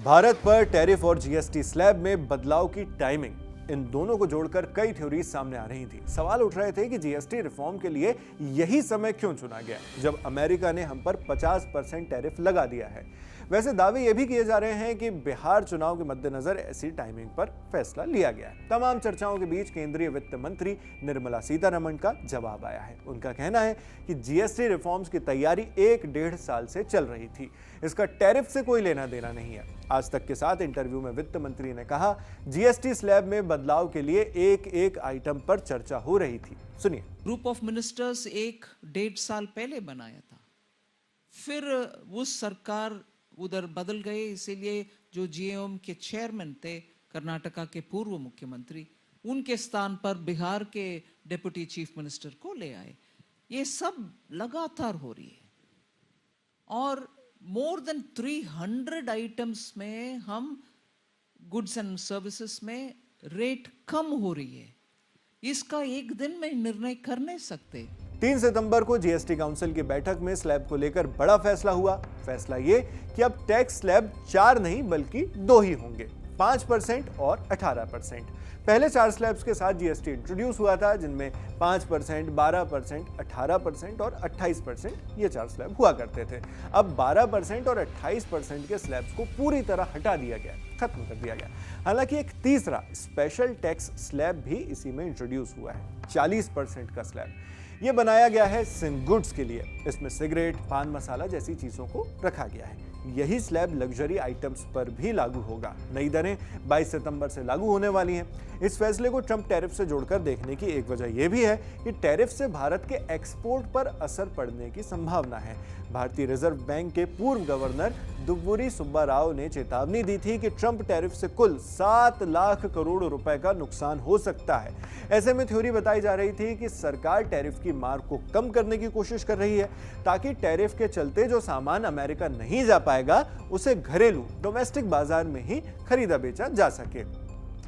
भारत पर टैरिफ और GST slab में बदलाव की टाइमिंग, इन दोनों को जोड़कर कई थ्योरीज सामने आ रही थी। सवाल उठ रहे थे कि जीएसटी रिफॉर्म के लिए यही समय क्यों चुना गया जब अमेरिका ने हम पर 50% टैरिफ लगा दिया है। वैसे दावे ये भी किए जा रहे हैं कि बिहार चुनाव के मद्देनजर ऐसी टाइमिंग पर फैसला लिया गया है। तमाम चर्चाओं के बीच केंद्रीय वित्त मंत्री निर्मला सीतारमण का जवाब आया है। उनका कहना है कि जीएसटी रिफॉर्म्स की तैयारी 1-1.5 साल से चल रही थी, इसका टैरिफ से कोई लेना देना नहीं है। आज तक के साथ इंटरव्यू में वित्त मंत्री ने कहा, जीएसटी स्लैब में बदलाव के लिए एक आइटम पर चर्चा हो रही थी। सुनिए। ग्रुप ऑफ मिनिस्टर्स 1-1.5 साल पहले बनाया था, फिर वो सरकार उधर बदल गए, इसीलिए जो जीएम के चेयरमैन थे कर्नाटका के पूर्व मुख्यमंत्री, उनके स्थान पर बिहार के डिप्टी चीफ मिनिस्टर को ले आए। ये सब लगातार हो रही है और मोर देन 300 आइटम्स में हम गुड्स एंड सर्विसेज में रेट कम हो रही है। इसका एक दिन में निर्णय कर नहीं सकते। 3 सितंबर को जीएसटी काउंसिल की बैठक में स्लैब को लेकर बड़ा फैसला हुआ। फैसला ये कि अब टैक्स स्लैब 4 नहीं बल्कि 2 ही होंगे, 5% और 18%। पहले 4 स्लैब्स के साथ जीएसटी इंट्रोड्यूस हुआ था, जिनमें 5%, 12%, 18% और 28% ये 4 स्लैब हुआ करते थे। अब 12% और 28% के स्लैब्स को पूरी तरह हटा दिया गया, खत्म कर दिया गया। हालांकि एक तीसरा स्पेशल टैक्स स्लैब भी इसी में इंट्रोड्यूस हुआ है, 40% का स्लैब। ये बनाया गया है सिन गुड्स के लिए। इसमें सिगरेट, पान मसाला जैसी चीजों को रखा गया है। यही स्लैब लग्जरी आइटम्स पर भी लागू होगा। नई दरें 22 सितंबर से लागू होने वाली हैं। इस फैसले को ट्रंप टैरिफ से जोड़कर देखने की एक वजह यह भी है कि टैरिफ से भारत के एक्सपोर्ट पर असर पड़ने की संभावना है। भारतीय रिजर्व बैंक के पूर्व गवर्नर दुव्वुरी सुब्बा राव ने चेतावनी दी थी कि ट्रंप टैरिफ से कुल 7 लाख करोड़ रुपए का नुकसान हो सकता है। ऐसे में थ्योरी बताई जा रही थी कि सरकार टैरिफ की मार को कम करने की कोशिश कर रही है, ताकि टैरिफ के चलते जो सामान अमेरिका नहीं जा पाएगा उसे घरेलू डोमेस्टिक बाजार में ही खरीदा बेचा जा सके।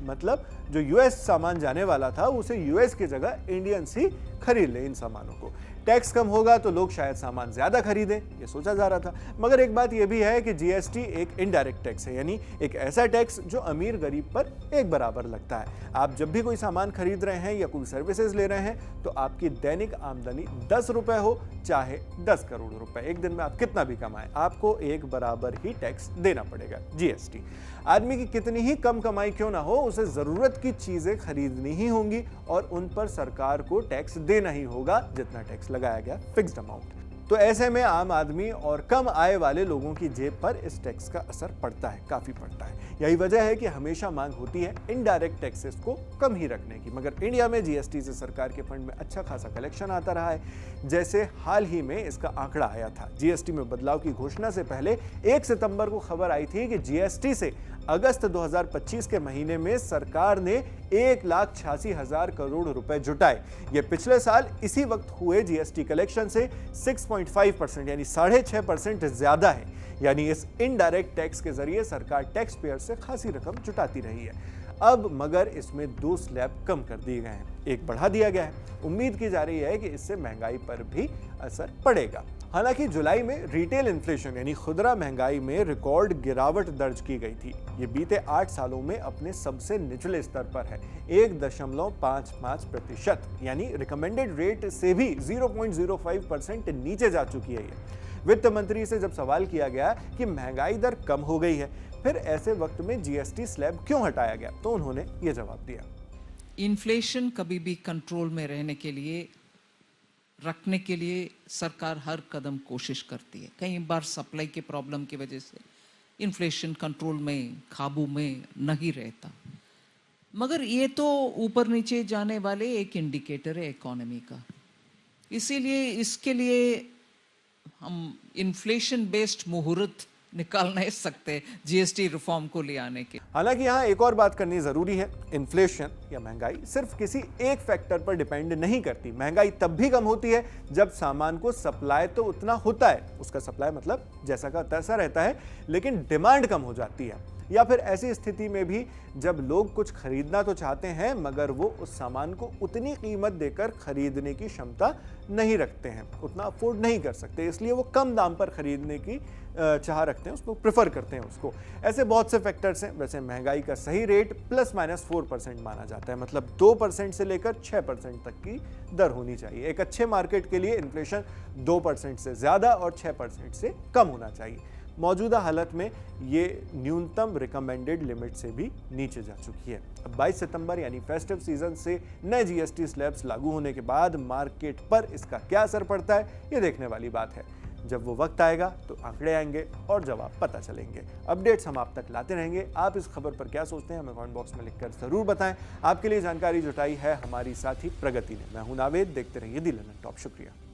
मतलब जो यूएस सामान जाने वाला था उसे यूएस की जगह इंडियंस ही खरीद ले इन सामानों को। टैक्स कम होगा तो लोग शायद सामान ज्यादा खरीदें, ये सोचा जा रहा था। मगर एक बात यह भी है कि जीएसटी एक इनडायरेक्ट टैक्स है, यानी एक ऐसा टैक्स जो अमीर गरीब पर एक बराबर लगता है। आप जब भी कोई सामान खरीद रहे हैं या कोई सर्विसेज ले रहे हैं तो आपकी दैनिक आमदनी 10 रुपए हो चाहे 10 करोड़ रुपए, एक दिन में आप कितना भी कमाएं, आपको एक बराबर ही टैक्स देना पड़ेगा, जीएसटी। आदमी की कितनी ही कम कमाई क्यों ना हो, उसे जरूरत की चीजें खरीदनी ही होंगी और उन पर सरकार को टैक्स देना ही होगा, जितना टैक्स लगाया गया फिक्स्ड अमाउंट। तो ऐसे में आम आदमी और कम आय वाले लोगों की जेब पर इस टैक्स का असर पड़ता है, काफी पड़ता है। यही वजह है कि हमेशा मांग होती है इनडायरेक्ट टैक्सेस को कम ही रखने की। मगर इंडिया में जीएसटी से सरकार के फंड में अच्छा खासा कलेक्शन आता रहा है। जैसे हाल ही में इसका आंकड़ा आया था। जीएसटी में बदलाव की घोषणा से पहले 1 सितंबर को खबर आई थी कि जीएसटी से अगस्त 2025 के महीने में सरकार ने 1,86,000 करोड़ रुपए जुटाए। ये पिछले साल इसी वक्त हुए जीएसटी कलेक्शन से 6.5% यानी 6.5% ज्यादा है। यानी इस इनडायरेक्ट टैक्स के जरिए सरकार टैक्स पेयर से खासी रकम जुटाती रही है। अब मगर इसमें 2 स्लैब कम कर दिए गए हैं, एक बढ़ा दिया गया है। उम्मीद की जा रही है कि इससे महंगाई पर भी असर पड़ेगा। हालांकि जुलाई में रिटेल इन्फ्लेशन यानी खुदरा महंगाई में रिकॉर्ड गिरावट दर्ज की गई थी। ये बीते 8 सालों में अपने सबसे निचले स्तर पर है, 1.55%, यानी रिकमेंडेड रेट से भी 0.05% नीचे जा चुकी है। ये वित्त मंत्री से जब सवाल किया गया कि महंगाई दर कम हो गई है, फिर ऐसे वक्त में जीएसटी स्लैब क्यों हटाया गया, तो उन्होंने ये जवाब दिया। इन्फ्लेशन कभी भी कंट्रोल में रहने के लिए, रखने के लिए सरकार हर कदम कोशिश करती है। कई बार सप्लाई के प्रॉब्लम की वजह से इन्फ्लेशन कंट्रोल में, काबू में नहीं रहता। मगर ये तो ऊपर नीचे जाने वाले एक इंडिकेटर है इकोनॉमी का। इसीलिए इसके लिए हम इन्फ्लेशन बेस्ड मुहूर्त निकाल नहीं सकते जीएसटी रिफॉर्म को ले आने के। हालांकि यहाँ एक और बात करनी जरूरी है, इन्फ्लेशन या महंगाई सिर्फ किसी एक फैक्टर पर डिपेंड नहीं करती। महंगाई तब भी कम होती है जब सामान को सप्लाई तो उतना होता है, उसका सप्लाई मतलब जैसा का तैसा रहता है, लेकिन डिमांड कम हो जाती है। या फिर ऐसी स्थिति में भी जब लोग कुछ खरीदना तो चाहते हैं मगर वो उस सामान को उतनी कीमत देकर खरीदने की क्षमता नहीं रखते हैं, उतना अफोर्ड नहीं कर सकते, इसलिए वो कम दाम पर खरीदने की चाह रखते हैं, उसको प्रेफर करते हैं उसको। ऐसे बहुत से फैक्टर्स हैं। वैसे महंगाई का सही रेट ±4% माना जाता है, मतलब 2% से लेकर 6% तक की दर होनी चाहिए। एक अच्छे मार्केट के लिए इन्फ्लेशन 2% से ज़्यादा और 6% से कम होना चाहिए। मौजूदा हालत में ये न्यूनतम रिकमेंडेड लिमिट से भी नीचे जा चुकी है। अब 22 सितंबर यानी फेस्टिव सीजन से नए जीएसटी स्लैब्स लागू होने के बाद मार्केट पर इसका क्या असर पड़ता है, ये देखने वाली बात है। जब वो वक्त आएगा तो आंकड़े आएंगे और जवाब पता चलेंगे। अपडेट्स हम आप तक लाते रहेंगे। आप इस खबर पर क्या सोचते हैं हमें कमेंट बॉक्स में लिखकर जरूर बताएं। आपके लिए जानकारी जुटाई है हमारी साथी प्रगति ने। मैं हूं नावेद, देखते रहिए दी लंदन टॉप। शुक्रिया।